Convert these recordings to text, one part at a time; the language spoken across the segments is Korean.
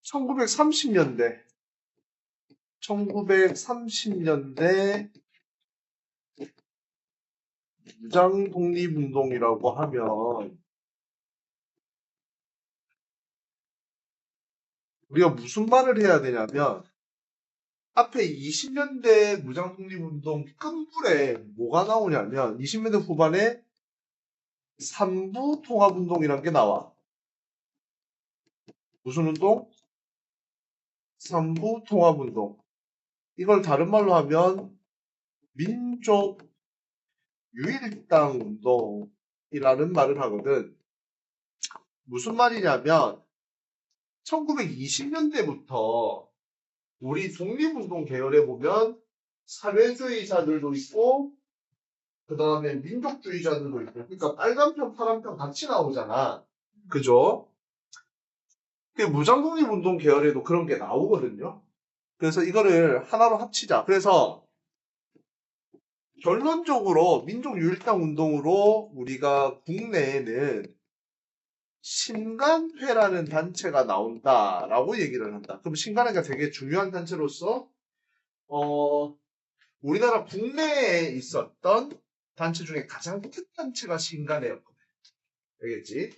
1930년대 무장 독립운동이라고 하면 우리가 무슨 말을 해야 되냐면 앞에 20년대 무장 독립운동 끝물에 뭐가 나오냐면 20년대 후반에 삼부 통합운동이라는 게 나와. 무슨 운동? 삼부 통합운동. 이걸 다른 말로 하면 민족 유일당 운동이라는 말을 하거든. 무슨 말이냐면 1920년대부터 우리 독립운동 계열에 보면 사회주의자들도 있고 그 다음에 민족주의자들도 있고 그러니까 빨간편 파란편 같이 나오잖아. 그죠? 무장독립운동 계열에도 그런 게 나오거든요. 그래서 이거를 하나로 합치자. 그래서 결론적으로 민족유일당 운동으로 우리가 국내에는 신간회라는 단체가 나온다라고 얘기를 한다. 그럼 신간회가 되게 중요한 단체로서 우리나라 국내에 있었던 단체 중에 가장 큰 단체가 신간회였거든. 알겠지?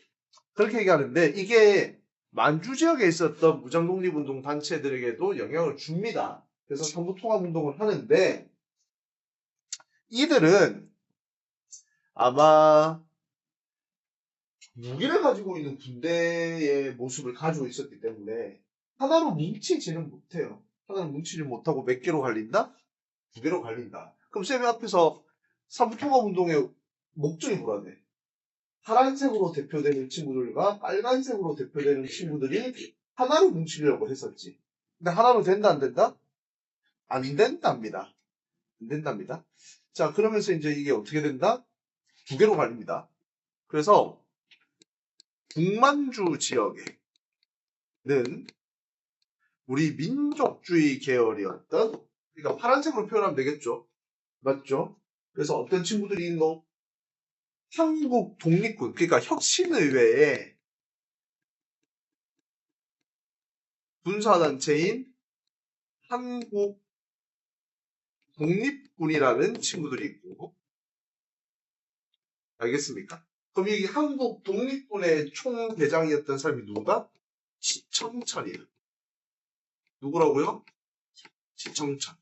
그렇게 얘기하는데 이게 만주 지역에 있었던 무장독립운동 단체들에게도 영향을 줍니다. 그래서 삼부통합운동을 하는데 이들은 아마 무기를 가지고 있는 군대의 모습을 가지고 있었기 때문에 하나로 뭉치지는 못해요. 하나로 뭉치지 못하고 몇 개로 갈린다? 두 개로 갈린다. 그럼 쌤이 앞에서 삼부통합운동의 목적이 뭐라 돼? 파란색으로 대표되는 친구들과 빨간색으로 대표되는 친구들이 하나로 뭉치려고 했었지. 근데 하나로 된다 안 된다? 안 된답니다. 안 된답니다. 자, 그러면서 이제 이게 어떻게 된다? 두 개로 갈립니다. 그래서 북만주 지역에는 우리 민족주의 계열이었던, 그러니까 파란색으로 표현하면 되겠죠. 맞죠? 그래서 어떤 친구들이 있노? 한국 독립군, 그러니까 혁신의회에 군사단체인 한국 독립군이라는 친구들이 있고, 알겠습니까? 그럼 이 한국 독립군의 총대장이었던 사람이 누구다? 지청천이에요. 누구라고요? 지청천.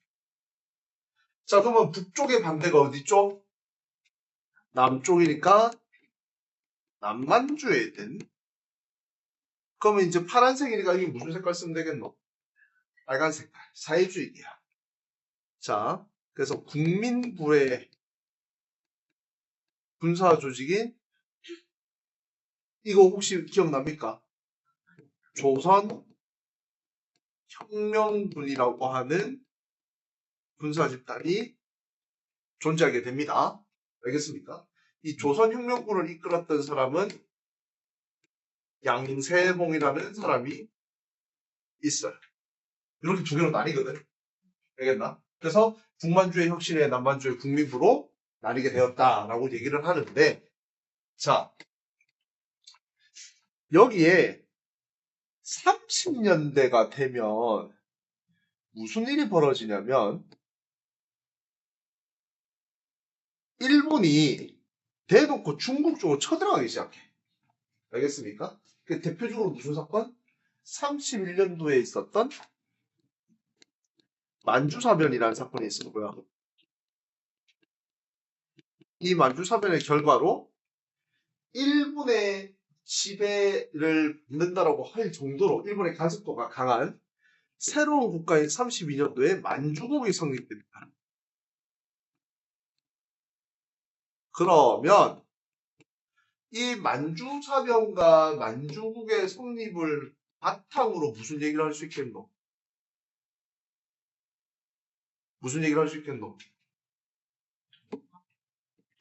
자, 그러면 북쪽의 반대가 어디죠? 남쪽이니까 남만주에 있는. 그러면 이제 파란색이니까 이게 무슨 색깔 쓰면 되겠노? 빨간 색깔. 사회주의야. 자, 그래서 국민부의 군사 조직인 이거 혹시 기억납니까? 조선혁명군이라고 하는 군사 집단이 존재하게 됩니다. 알겠습니까? 이 조선혁명군을 이끌었던 사람은 양세봉이라는 사람이 있어요. 이렇게 두 개로 나뉘거든. 알겠나? 그래서 북만주의 혁신에 남만주의 국민부로 나뉘게 되었다라고 얘기를 하는데, 자, 여기에 30년대가 되면 무슨 일이 벌어지냐면 일본이 대놓고 중국 쪽으로 쳐들어가기 시작해. 알겠습니까? 그 대표적으로 무슨 사건? 31년도에 있었던 만주사변이라는 사건이 있었고요. 이 만주사변의 결과로 일본의 지배를 받는다라고 할 정도로 일본의 간섭도가 강한 새로운 국가인 32년도에 만주국이 성립됩니다. 그러면 이 만주사변과 만주국의 성립을 바탕으로 무슨 얘기를 할 수 있겠노? 무슨 얘기를 할 수 있겠노?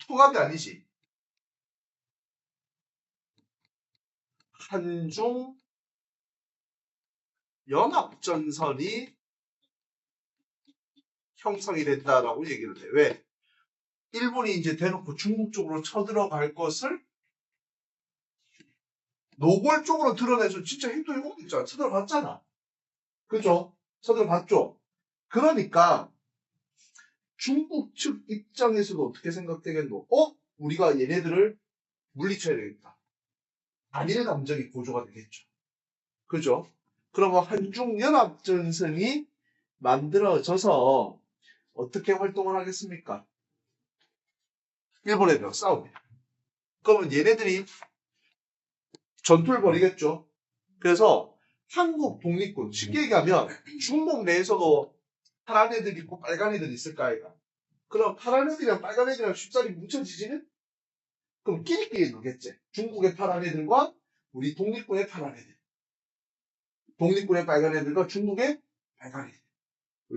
통합이 아니지. 한중 연합전선이 형성이 된다라고 얘기를 해. 왜? 일본이 이제 대놓고 중국 쪽으로 쳐들어갈 것을 노골적으로 드러내서 진짜 행동이 오고 있잖아. 쳐들어갔잖아. 그죠? 선을 봤죠? 그러니까 중국 측 입장에서도 어떻게 생각되겠노? 우리가 얘네들을 물리쳐야 되겠다. 단일 감정이 고조가 되겠죠. 그죠? 그러면 한중연합전선이 만들어져서 어떻게 활동을 하겠습니까? 일본 애들하고 싸웁니다. 그러면 얘네들이 전투를 벌이겠죠. 그래서 한국 독립군, 쉽게 얘기하면 중국 내에서도 파란 애들 있고 빨간 애들 있을까 아이가. 그럼 파란 애들이랑 빨간 애들이랑 쉽사리 뭉쳐지지는? 그럼 끼리끼리 놀겠지. 중국의 파란 애들과 우리 독립군의 파란 애들. 독립군의 빨간 애들과 중국의 빨간 애들.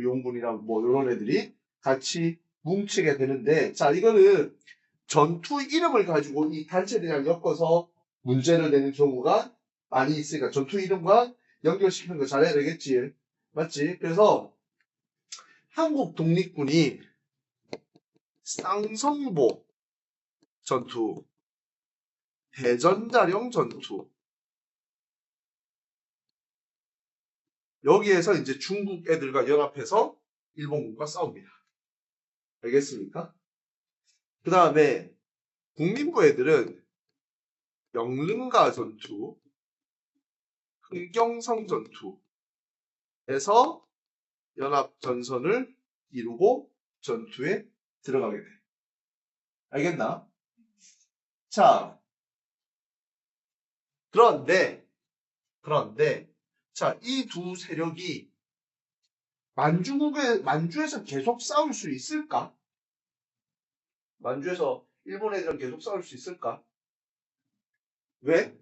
용군이랑 뭐 이런 애들이 같이 뭉치게 되는데, 자, 이거는 전투 이름을 가지고 이 단체들이랑 엮어서 문제를 내는 경우가 많이 있으니까 전투 이름과 연결시키는 거 잘해야 되겠지. 맞지? 그래서 한국 독립군이 쌍성보 전투, 대전자령 전투, 여기에서 이제 중국 애들과 연합해서 일본군과 싸웁니다. 알겠습니까? 그 다음에 국민부 애들은 영릉가 전투, 흥경성 전투에서 연합전선을 이루고 전투에 들어가게 돼. 알겠나? 자, 그런데, 자, 이 두 세력이 만주에서 계속 싸울 수 있을까? 만주에서 일본 애들은 계속 싸울 수 있을까? 왜?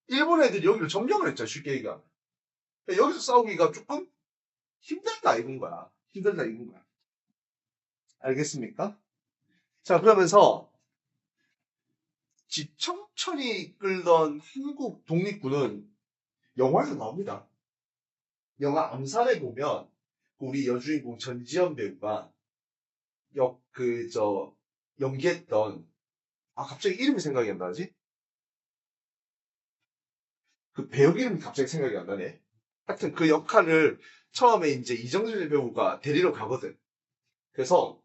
일본 애들이 여기를 점령을 했잖아, 쉽게 얘기하면. 여기서 싸우기가 조금 힘들다, 이건 거야. 힘들다, 이건 거야. 알겠습니까? 자, 그러면서 지청천이 이끌던 한국 독립군은 영화에서 나옵니다. 영화 암살에 보면 우리 여주인공 전지현 배우가 연기했던, 갑자기 이름이 생각이 안 나지? 그 배우 이름이 갑자기 생각이 안 나네. 하여튼 그 역할을 처음에 이제 이정재 배우가 데리러 가거든. 그래서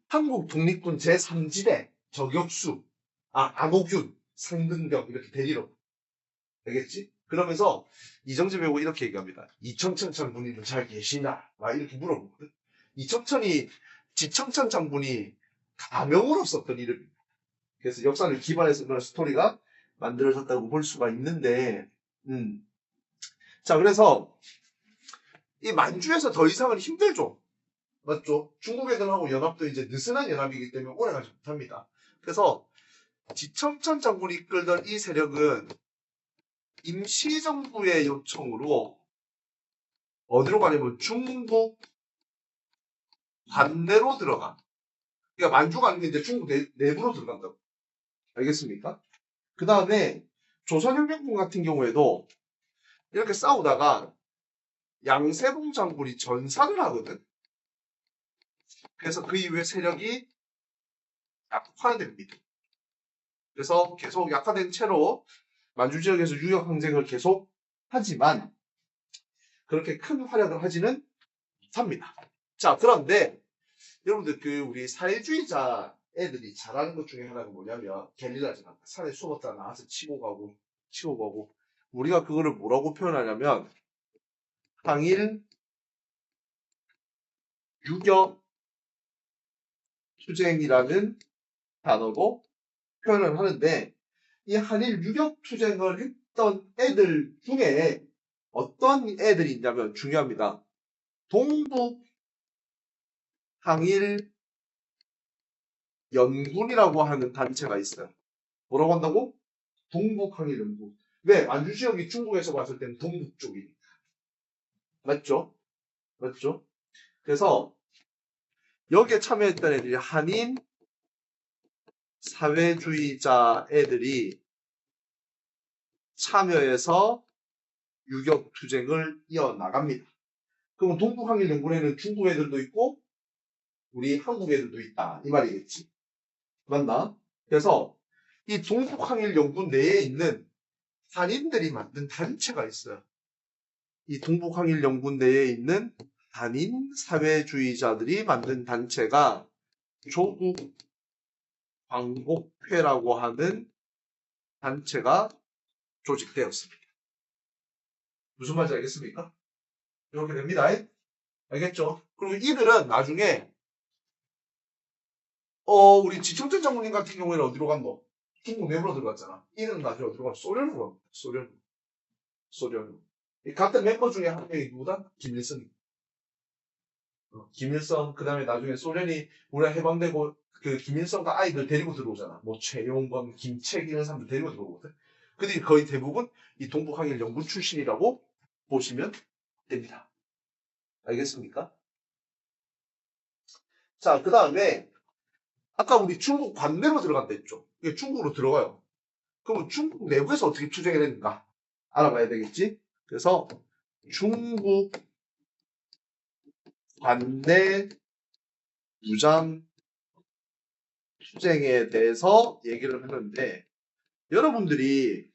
한국 독립군 제3지대 저격수, 안호균, 상등병 이렇게 데리러. 알겠지? 그러면서 이정재 배우가 이렇게 얘기합니다. 이청천 장군님은 잘 계시나? 막 이렇게 물어보거든. 이청천이 지청천 장군이 가명으로 썼던 이름입니다. 그래서 역사를 기반해서 그런 스토리가 만들어졌다고 볼 수가 있는데, 자, 그래서 이 만주에서 더 이상은 힘들죠. 맞죠? 중국 애들하고 연합도 이제 느슨한 연합이기 때문에 오래가지 못합니다. 그래서 지청천 장군이 이끌던 이 세력은 임시정부의 요청으로 어디로 가냐면 중국 반대로 들어가. 그러니까 만주가 아니면 이제 중국 내부로 들어간다고. 알겠습니까? 그 다음에 조선혁명군 같은 경우에도 이렇게 싸우다가 양세봉 장군이 전사를 하거든. 그래서 그 이후에 세력이 약화됩니다. 그래서 계속 약화된 채로 만주 지역에서 유역 항쟁을 계속 하지만 그렇게 큰 활약을 하지는 못합니다. 자, 그런데 여러분들 우리 사회주의자 애들이 잘하는 것 중에 하나가 뭐냐면 게릴라잖아. 산에 숨었다 나와서 치고 가고 우리가 그거를 뭐라고 표현하냐면 항일 유격 투쟁이라는 단어로 표현을 하는데, 이 한일 유격 투쟁을 했던 애들 중에 어떤 애들이 있냐면 중요합니다. 동북 항일 연군이라고 하는 단체가 있어요. 뭐라고 한다고? 동북 항일 연군. 왜? 만주 지역이 중국에서 봤을 때는 동북 쪽이니까. 맞죠? 맞죠? 그래서 여기에 참여했던 애들이 한인 사회주의자 애들이 참여해서 유격투쟁을 이어나갑니다. 그럼 동북항일연군에는 중국 애들도 있고 우리 한국 애들도 있다, 이 말이겠지. 맞나? 그래서 이 동북항일연군 내에 있는 한인들이 만든 단체가 있어요. 이 동북항일연군 내에 있는 한인 사회주의자들이 만든 단체가 조국 광복회라고 하는 단체가 조직되었습니다. 무슨 말인지 알겠습니까? 이렇게 됩니다. 알겠죠? 그리고 이들은 나중에 우리 지청천 장군님 같은 경우에는 어디로 간 거? 중국 내부로 들어갔잖아. 이들은 나중에 어디로 가? 소련으로 갑니다. 소련으로. 같은 멤버 중에 한 명이 누구다? 김일성. 김일성, 그 다음에 나중에 소련이 우리가 해방되고 그 김일성과 아이들 데리고 들어오잖아. 뭐 최용건, 김책 이런 사람들 데리고 들어오거든. 근데 거의 대부분 이 동북항일연군 출신이라고 보시면 됩니다. 알겠습니까? 자, 그 다음에 아까 우리 중국 관내로 들어간다 했죠. 이게 중국으로 들어가요. 그러면 중국 내부에서 어떻게 투쟁을 했는가 알아봐야 되겠지. 그래서 중국 관내 무장 투쟁에 대해서 얘기를 했는데 여러분들이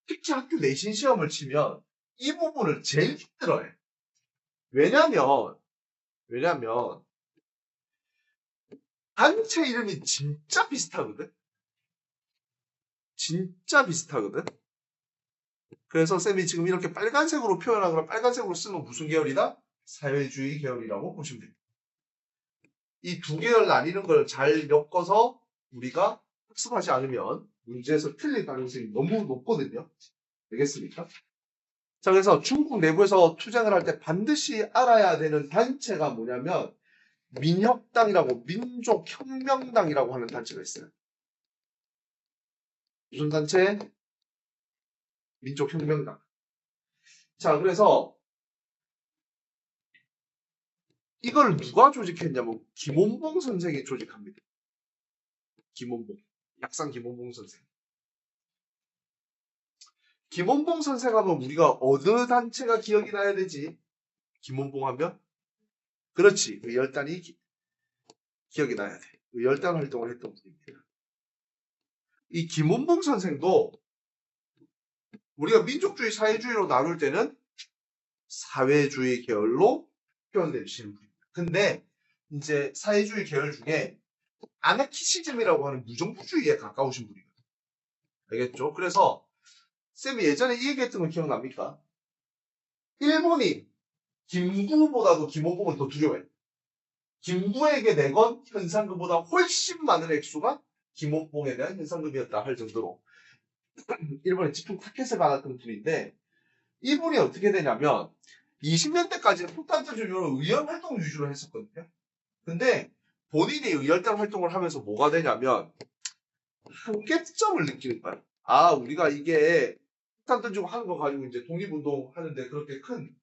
특히 학교 내신 시험을 치면 이 부분을 제일 힘들어해. 왜냐면 단체 이름이 진짜 비슷하거든. 진짜 비슷하거든. 그래서 쌤이 지금 이렇게 빨간색으로 표현하거나 빨간색으로 쓰면 무슨 계열이다? 사회주의 계열이라고 보시면 됩니다. 이 두 계열 나뉘는 걸 잘 엮어서 우리가 학습하지 않으면 문제에서 틀릴 가능성이 너무 높거든요. 알겠습니까? 자, 그래서 중국 내부에서 투쟁을 할 때 반드시 알아야 되는 단체가 뭐냐면 민혁당이라고 민족혁명당이라고 하는 단체가 있어요. 무슨 단체? 민족혁명당. 자, 그래서 이걸 누가 조직했냐면 김원봉 선생이 조직합니다. 김원봉. 약산 김원봉 선생. 김원봉 선생 하면 우리가 어느 단체가 기억이 나야 되지? 김원봉 하면? 그렇지. 의열단이 기억이 나야 돼. 의열단 활동을 했던 분입니다. 이 김원봉 선생도 우리가 민족주의, 사회주의로 나눌 때는 사회주의 계열로 표현되시는 분입니다. 근데 이제 사회주의 계열 중에 아나키시즘이라고 하는 무정부주의에 가까우신 분이거든요. 알겠죠? 그래서 쌤이 예전에 이 얘기했던 거 기억납니까? 일본이 김구보다도 김원봉을 더 두려워해. 김구에게 내건 현상금보다 훨씬 많은 액수가 김원봉에 대한 현상금이었다 할 정도로 일본의 집중 타켓을 받았던 분인데 이분이 어떻게 되냐면 20년대까지는 폭탄전주로 의연 활동 위주로 했었거든요. 근데 본인이 의열단 활동을 하면서 뭐가 되냐면 한계점을 느끼는 거야. 아, 우리가 이게 폭탄 던지고 하는 거 가지고 이제 독립운동 하는데 그렇게 큰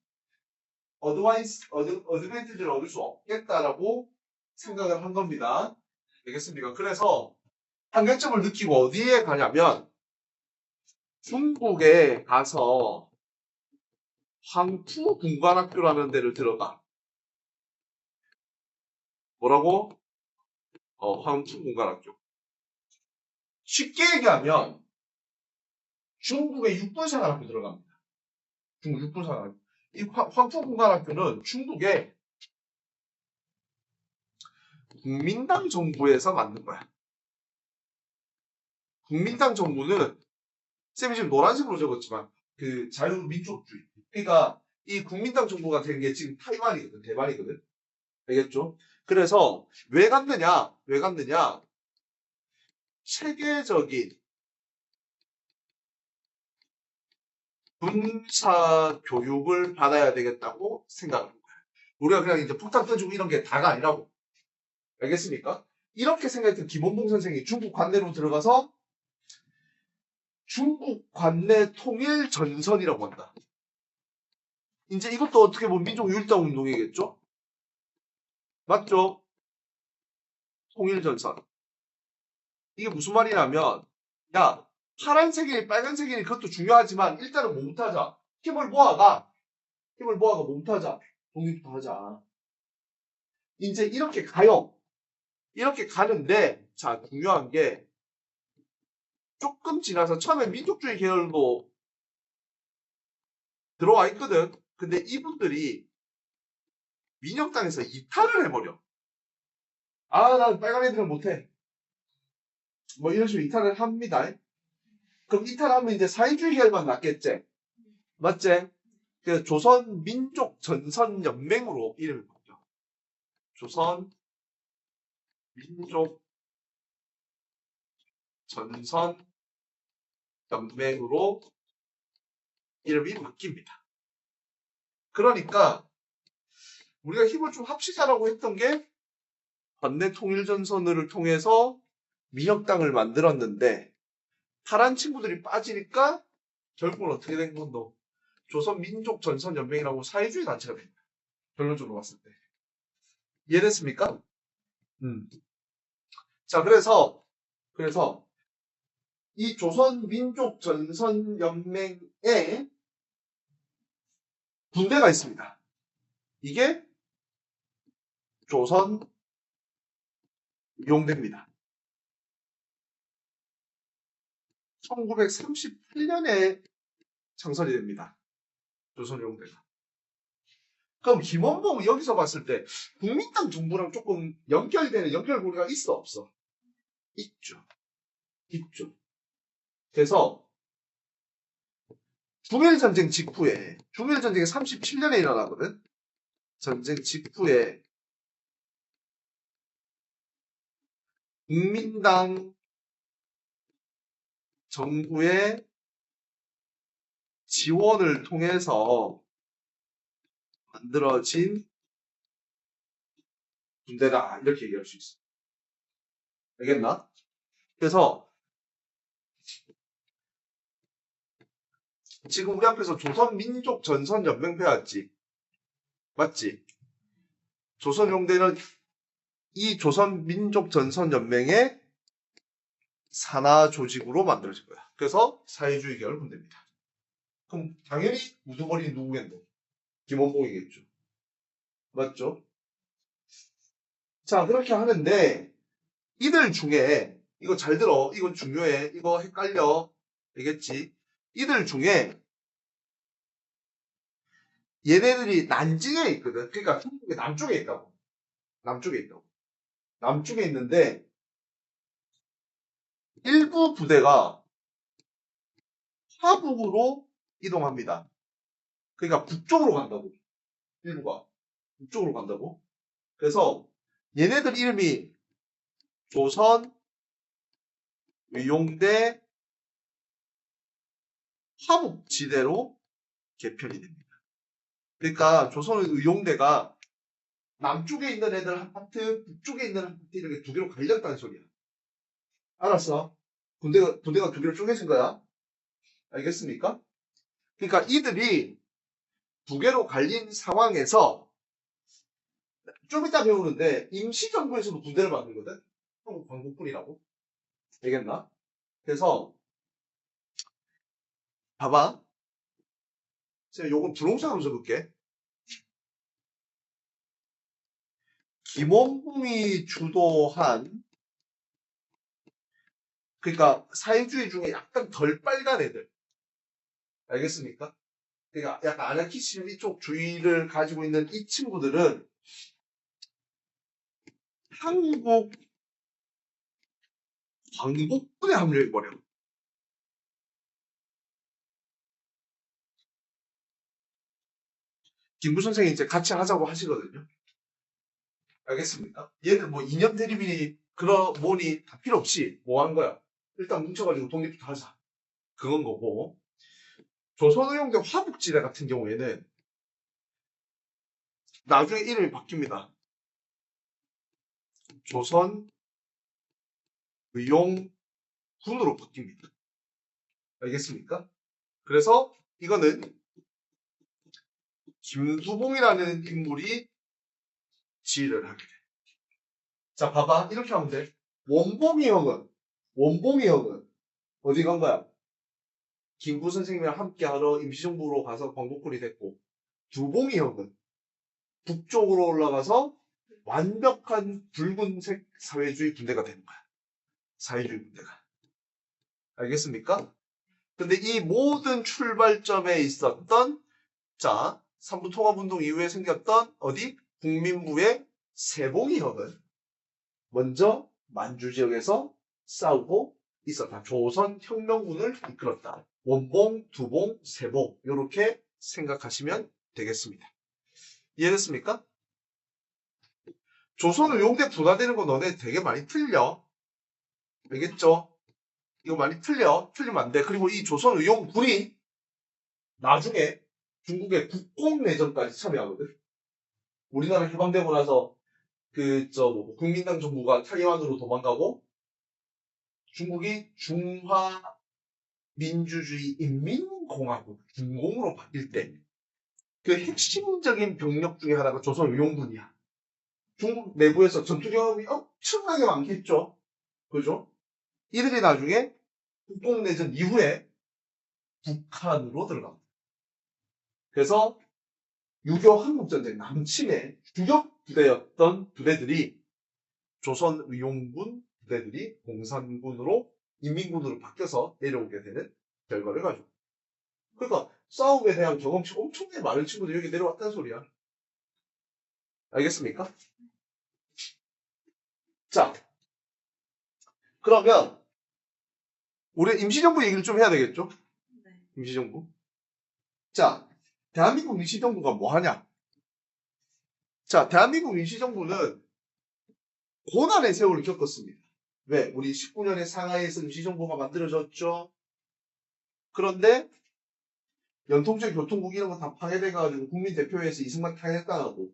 어드밴티지를 얻을 수 없겠다라고 생각을 한 겁니다. 알겠습니까? 그래서 한계점을 느끼고 어디에 가냐면 중국에 가서 황푸군관학교라는 데를 들어가. 뭐라고? 황푸군관학교. 쉽게 얘기하면 중국의 육군생활학교 들어갑니다. 중국 육군생활학교. 이 황푸군관학교는 중국의 국민당 정부에서 만든 거야. 국민당 정부는 쌤이 지금 노란색으로 적었지만 그 자유민족주의. 그러니까 이 국민당 정부가 된 게 지금 타이완이거든. 대만이거든. 알겠죠? 그래서 왜 갔느냐? 체계적인 군사 교육을 받아야 되겠다고 생각하는 거야. 우리가 그냥 이제 폭탄 던지고 이런 게 다가 아니라고. 알겠습니까? 이렇게 생각했던 김원봉 선생이 중국 관내로 들어가서 중국 관내 통일 전선이라고 한다. 이제 이것도 어떻게 보면 민족 율당 운동이겠죠? 맞죠? 통일 전선. 이게 무슨 말이냐면, 야, 파란색이 빨간색이 그것도 중요하지만 일단은 뭐부터 하자. 힘을 모아가 뭐부터 하자. 독립부터 하자. 이제 이렇게 가요. 이렇게 가는데, 자, 중요한 게 조금 지나서 처음에 민족주의 계열도 들어와 있거든. 근데 이분들이 민영당에서 이탈을 해버려. 아, 난 빨간 애들은 못해. 뭐 이런 식으로 이탈을 합니다. 그럼 이탈하면 이제 사회주의 계열만 남겠지? 맞지? 그래서 조선민족전선연맹으로 이름을 바뀌어. 조선민족전선연맹으로 이름이 바뀝니다. 그러니까 우리가 힘을 좀 합치자라고 했던 게 반내 통일전선을 통해서 민혁당을 만들었는데 파란 친구들이 빠지니까 결국은 어떻게 된 건도 조선민족전선연맹이라고 사회주의 단체가 됩니다. 결론적으로 봤을 때. 이해됐습니까? 자, 그래서 이 조선민족전선연맹에 군대가 있습니다. 이게 조선용대입니다. 1938년에 창설이 됩니다. 조선용대가. 그럼 김원봉은 여기서 봤을 때 국민당 정부랑 조금 연결되는 연결고리가 있어 없어? 있죠. 그래서 중일전쟁 직후에 중일전쟁이 37년에 일어나거든. 전쟁 직후에 국민당 정부의 지원을 통해서 만들어진 군대다 이렇게 얘기할 수 있어. 알겠나? 그래서 지금 우리 앞에서 조선민족전선연맹 배웠지? 맞지? 조선용대는 이 조선민족전선연맹의 산하 조직으로 만들어진 거야. 그래서 사회주의 계열 군대입니다. 그럼 당연히 우두머리 누구겠노? 김원봉이겠죠. 맞죠? 자, 그렇게 하는데 이들 중에 이거 잘 들어. 이건 중요해. 이거 헷갈려. 알겠지? 이들 중에 얘네들이 난징에 있거든. 그러니까 한국의 남쪽에 있다고. 남쪽에 있는데 일부 부대가 화북으로 이동합니다. 그러니까 북쪽으로 간다고. 일부가 북쪽으로 간다고. 그래서 얘네들 이름이 조선 의용대 화북지대로 개편이 됩니다. 그러니까 조선 의용대가 남쪽에 있는 애들 한 파트, 북쪽에 있는 한 파트 이렇게 두 개로 갈렸다는 소리야. 알았어? 군대가 두 개로 쪼개진 거야. 알겠습니까? 그러니까 이들이 두 개로 갈린 상황에서 좀 이따 배우는데 임시정부에서도 군대를 만들거든? 한국 광복군이라고. 알겠나? 그래서 봐봐. 제가 요건 분홍색으로 적을게. 김원봉이 주도한 그러니까 사회주의 중에 약간 덜 빨간 애들. 알겠습니까? 그러니까 약간 아나키즘 이쪽 주의를 가지고 있는 이 친구들은 한국 광복군에 합류해버려. 김구 선생이 이제 같이 하자고 하시거든요. 알겠습니까? 얘는 뭐 이념 대립이니 그런 뭐니 다 필요 없이 뭐 하는 거야? 일단 뭉쳐가지고 독립부터 하자. 그건 거고. 조선의용대 화북지대 같은 경우에는 나중에 이름이 바뀝니다. 조선의용군으로 바뀝니다. 알겠습니까? 그래서 이거는 김두봉이라는 인물이 지휘를 하게 돼. 자, 봐봐. 이렇게 하면 돼. 원봉이 형은 어디 간 거야? 김구 선생님이랑 함께 하러 임시정부로 가서 광복군이 됐고, 두봉이 형은 북쪽으로 올라가서 완벽한 붉은색 사회주의 군대가 되는 거야. 사회주의 군대가. 알겠습니까? 근데 이 모든 출발점에 있었던 자, 삼부통합운동 이후에 생겼던 어디? 국민부의 세봉이혁은 먼저 만주 지역에서 싸우고 있었다. 조선혁명군을 이끌었다. 원봉, 두봉, 세봉 이렇게 생각하시면 되겠습니다. 이해됐습니까? 조선을 용대 분화되는 거 너네 되게 많이 틀려. 알겠죠? 이거 많이 틀려. 틀리면 안 돼. 그리고 이 조선의용군이 나중에 중국의 국공내전까지 참여하거든. 우리나라 해방되고 나서 국민당 정부가 타이완으로 도망가고 중국이 중화민주주의 인민공화국 중공으로 바뀔 때 그 핵심적인 병력 중에 하나가 조선의용군이야. 중국 내부에서 전투 경험이 엄청나게 많겠죠. 그죠? 이들이 나중에 국공내전 이후에 북한으로 들어갑니다. 그래서 6.25 한국전쟁 남침의 주력 부대였던 부대들이 조선의용군 부대들이 공산군으로 인민군으로 바뀌어서 내려오게 되는 결과를 가지고. 그러니까 싸움에 대한 경험치 엄청나게 많은 친구들이 여기 내려왔다는 소리야. 알겠습니까? 자, 그러면 우리 임시정부 얘기를 좀 해야 되겠죠? 네. 임시정부. 자, 대한민국 임시정부가 뭐 하냐? 자, 대한민국 임시정부는 고난의 세월을 겪었습니다. 왜? 우리 19년에 상하이에서 임시정부가 만들어졌죠. 그런데 연통제 교통국 이런 거 다 파괴돼가지고 국민대표회에서 이승만 탄핵당하고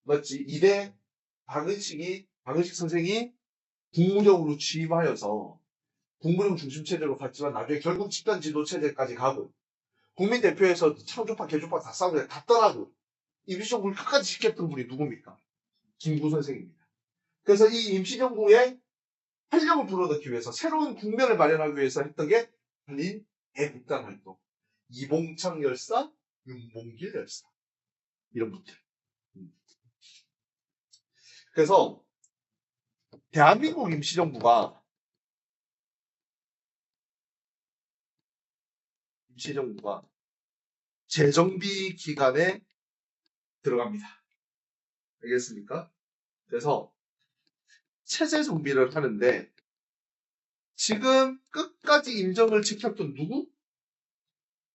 맞지? 이래 박은식 선생이 국무령으로 취임하여서 국무령 중심체제로 갔지만 나중에 결국 집단 지도체제까지 가고 국민대표에서 창조파 개조파 다 싸우고 다 떠나고 임시정부를 끝까지 지켰던 분이 누굽니까? 김구 선생입니다. 그래서 이 임시정부의 활력을 불어넣기 위해서 새로운 국면을 마련하기 위해서 했던 게 한인 애국단 활동. 이봉창 열사, 윤봉길 열사 이런 분들. 그래서 대한민국 임시정부가 재정비 기간에 들어갑니다. 알겠습니까? 그래서 체제 정비를 하는데 지금 끝까지 임정을 지켰던 누구?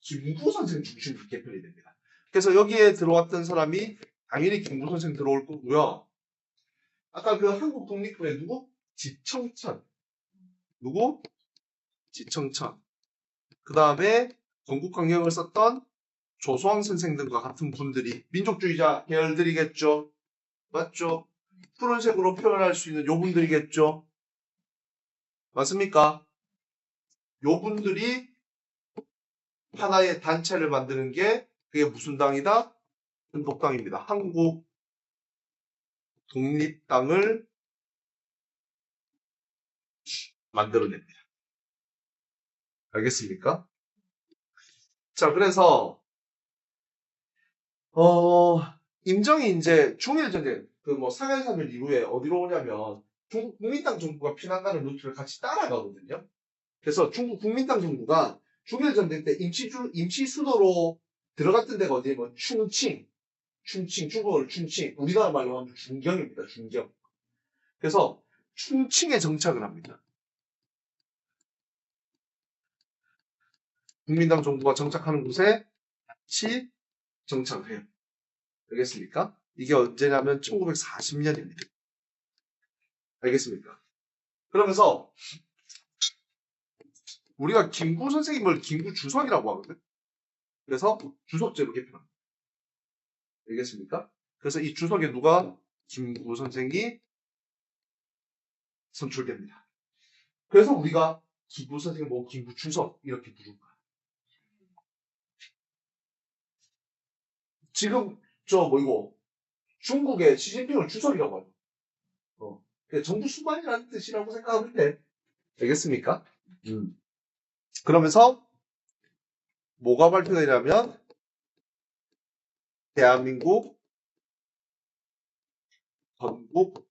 김구 선생 중심으로 개편이 됩니다. 그래서 여기에 들어왔던 사람이 당연히 김구 선생 들어올 거고요. 아까 그 한국 독립군의 누구? 지청천. 누구? 지청천. 그 다음에 건국강령을 썼던 조소왕 선생 등과 같은 분들이 민족주의자 계열들이겠죠. 맞죠? 푸른색으로 표현할 수 있는 요 분들이겠죠. 맞습니까? 요 분들이 하나의 단체를 만드는 게 그게 무슨 당이다? 한독당입니다. 한국 독립당을 만들어냅니다. 알겠습니까? 자, 그래서 임정이 이제 중일전쟁 상해 3일 이후에 어디로 오냐면 중국 국민당 정부가 피난가는 루트를 같이 따라가거든요. 그래서 중국 국민당 정부가 중일전쟁 때 임시 수도로 들어갔던 데가 어디냐면 충칭, 중국어로 충칭, 우리나라 말로 하면 중경입니다. 중경. 그래서 충칭에 정착을 합니다. 국민당 정부가 정착하는 곳에 같이 정착을 해요. 알겠습니까? 이게 언제냐면 1940년입니다. 알겠습니까? 그러면서 우리가 김구 선생님을 김구 주석이라고 하거든. 그래서 주석제로 개편합니다. 알겠습니까? 그래서 이 주석에 누가? 김구 선생이 선출됩니다. 그래서 우리가 김구 선생 김구 주석 이렇게 부른 거야. 지금 중국의 시진핑을 주석이라고 하죠. 정부 수반이라는 뜻이라고 생각하면 돼. 알겠습니까? 그러면서 뭐가 발표되냐면 대한민국 건국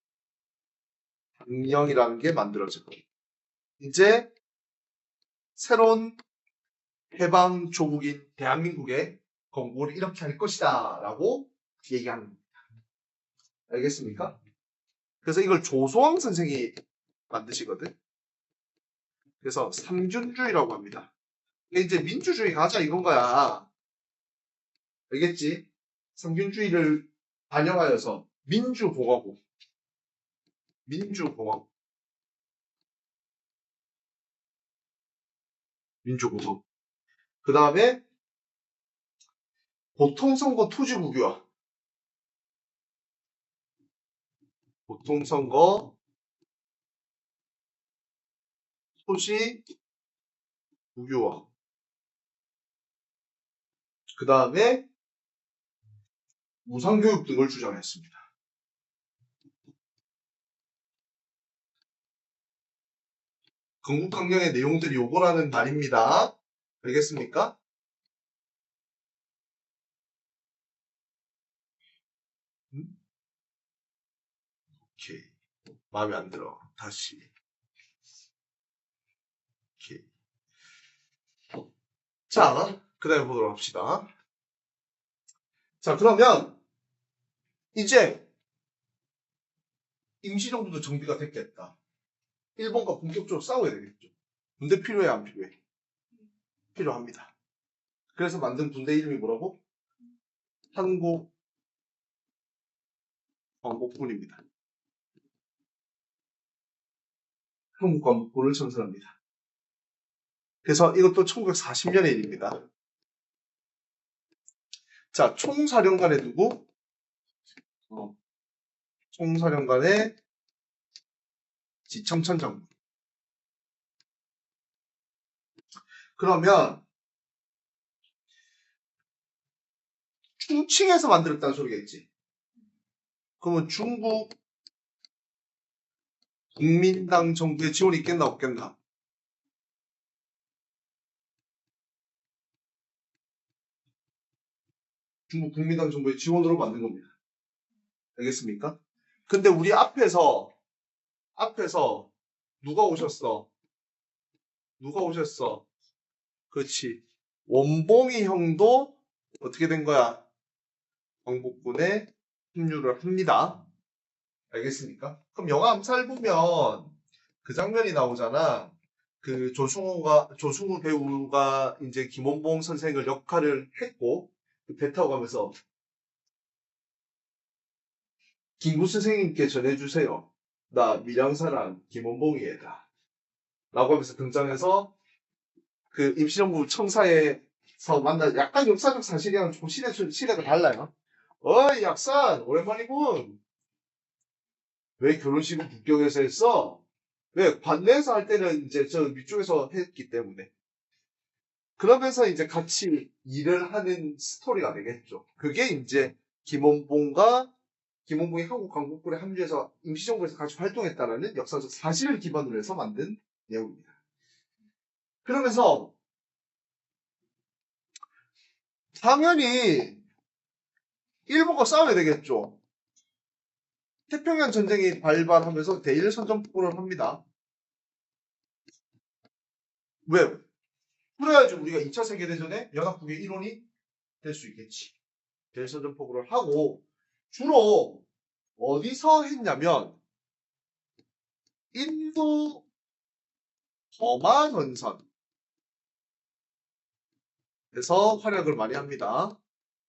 강령이라는 게 만들어져요. 이제 새로운 해방 조국인 대한민국의 건국을 이렇게 할 것이다 라고 얘기하는 겁니다. 알겠습니까? 그래서 이걸 조소왕 선생이 만드시거든. 그래서 삼균주의라고 합니다. 이게 이제 민주주의 가자 이건 거야. 알겠지? 삼균주의를 반영하여서 민주공화국. 그 다음에 보통선거 토지국유화. 보통선거 토지 국유화. 그 다음에 무상교육 등을 주장했습니다. 건국강령의 내용들이 요거라는 말입니다. 알겠습니까? 오케이. 마음에 안 들어. 다시. 오케이. 자, 그 다음에 보도록 합시다. 자, 그러면 이제 임시정부도 정비가 됐겠다. 일본과 본격적으로 싸워야 되겠죠. 군대 필요해, 안 필요해? 필요합니다. 그래서 만든 군대 이름이 뭐라고? 한국광복군입니다. 한국광복군을 창설합니다. 그래서 이것도 1940년의 일입니다. 자, 총사령관에 누구? 총사령관의 지청천 장군. 그러면 충칭해서 만들었다는 소리겠지. 그러면 중국 국민당 정부의 지원이 있겠나 없겠나? 중국 국민당 정부의 지원으로 만든 겁니다. 알겠습니까? 근데 우리 앞에서 누가 오셨어? 그렇지. 원봉이 형도 어떻게 된 거야? 광복군에 합류를 합니다. 알겠습니까? 그럼 영화 암살 보면 그 장면이 나오잖아. 그 조승우 배우가 이제 김원봉 선생을 역할을 했고, 배 타고 가면서 김구 선생님께 전해주세요. 나 밀양사랑 김원봉이에다. 라고 하면서 등장해서 그 임시정부 청사에서 만나 약간 역사적 사실이랑 좀 시대가 달라요. 어이 약산 오랜만이군. 왜 결혼식은 북경에서 했어? 왜 관내에서 할 때는 이제 저 위쪽에서 했기 때문에. 그러면서 이제 같이 일을 하는 스토리가 되겠죠. 그게 이제 김원봉이 한국 광복군에 합류해서 임시정부에서 같이 활동했다라는 역사적 사실을 기반으로 해서 만든 내용입니다. 그러면서 당연히 일본과 싸워야 되겠죠. 태평양 전쟁이 발발하면서 대일 선전포고를 합니다. 왜? 그래야지 우리가 2차 세계대전에 연합국의 일원이 될 수 있겠지. 대일 선전포고를 하고 주로 어디서 했냐면 인도 버마 전선에서 활약을 많이 합니다.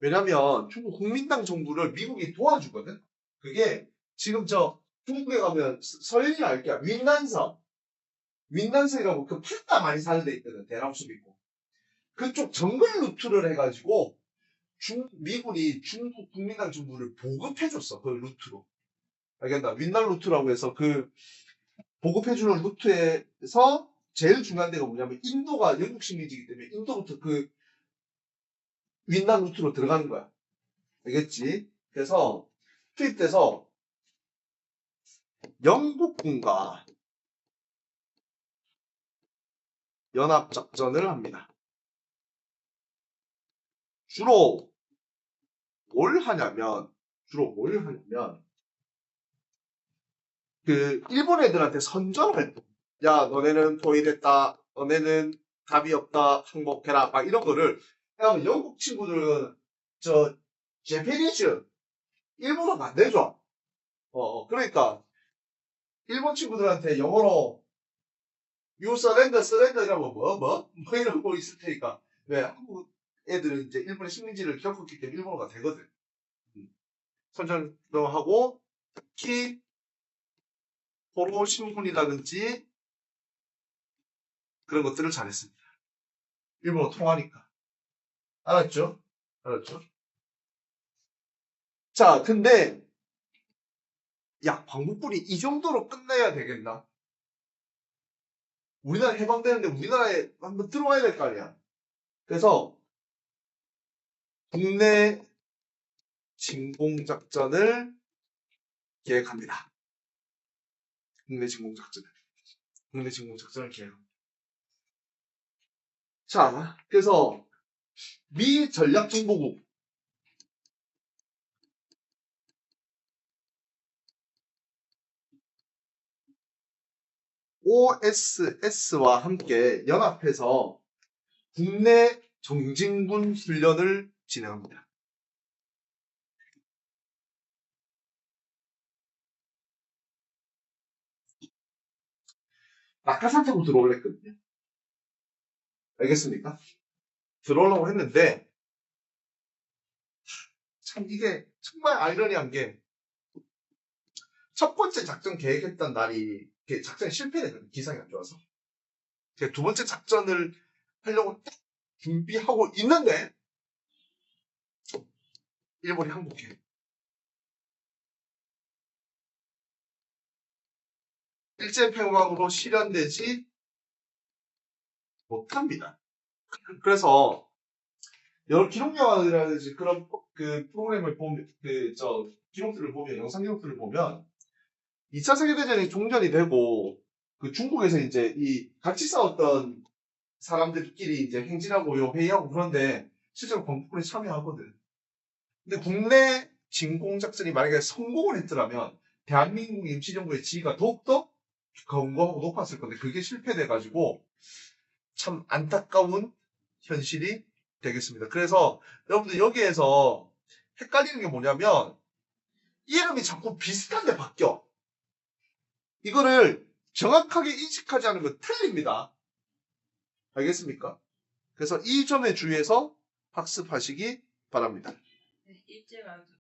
왜냐면 중국 국민당 정부를 미국이 도와주거든. 그게 지금 저 중국에 가면 서현이 알게야. 윈난성이라고 그 판다 많이 사는 데 있거든. 대나무숲 있고. 그쪽 정글 루트를 해가지고 미군이 중국 국민당 정부를 보급해줬어. 그 루트로. 알겠나? 윈난 루트라고 해서 그 보급해주는 루트에서 제일 중요한 데가 뭐냐면 인도가 영국 식민지이기 때문에 인도부터 그 윈난 루트로 들어가는 거야. 알겠지? 그래서 투입돼서 영국군과 연합작전을 합니다. 주로 뭘 하냐면 그 일본 애들한테 선전을 해. 야 너네는 도의됐다. 너네는 답이 없다, 항복해라, 막 이런 거를. 그러면 영국 친구들은, 제페니즈, 일본어가 안 되죠? 그러니까, 일본 친구들한테 영어로, you surrender 이라고 뭐 이러고 있을 테니까. 왜? 한국 애들은 이제 일본의 식민지를 겪었기 때문에 일본어가 되거든. 선전도 하고, 특히, 포로 신문이라든지, 그런 것들을 잘했습니다. 일본어 통하니까. 알았죠? 알았죠? 자, 근데, 야, 광복군이 이 정도로 끝내야 되겠나? 우리나라 해방되는데 우리나라에 한번 들어와야 될 거 아니야. 그래서 국내 진공작전을 계획합니다. 국내 진공작전을 계획합니다. 자, 그래서 미 전략정보국 OSS와 함께 연합해서 국내 정진군 훈련을 진행합니다. 낙하산 타고 들어오려 했거든요. 알겠습니까? 들어오려고 했는데 참 이게 정말 아이러니한 게 첫 번째 작전 계획했던 날이 작전이 실패되거든요. 기상이 안 좋아서. 두 번째 작전을 하려고 딱 준비하고 있는데 일본이 항복해. 일제팽왕으로 실현되지 못합니다. 그래서 여러 기록 영화라든지 그런 프로그램을 보면 기록들을 보면 영상 기록들을 보면 2차 세계대전이 종전이 되고 중국에서 이제 이 같이 싸웠던 사람들끼리 이제 행진하고 회의하고 그런데 실제로 광복군에 참여하거든. 근데 국내 진공작전이 만약에 성공을 했더라면 대한민국 임시정부의 지위가 더욱더 견고하고 높았을 건데 그게 실패돼가지고 참 안타까운 현실이 되겠습니다. 그래서 여러분들 여기에서 헷갈리는 게 뭐냐면 이름이 자꾸 비슷한데 바뀌어. 이거를 정확하게 인식하지 않으면 틀립니다. 알겠습니까? 그래서 이 점에 주의해서 학습하시기 바랍니다. 네, 일제가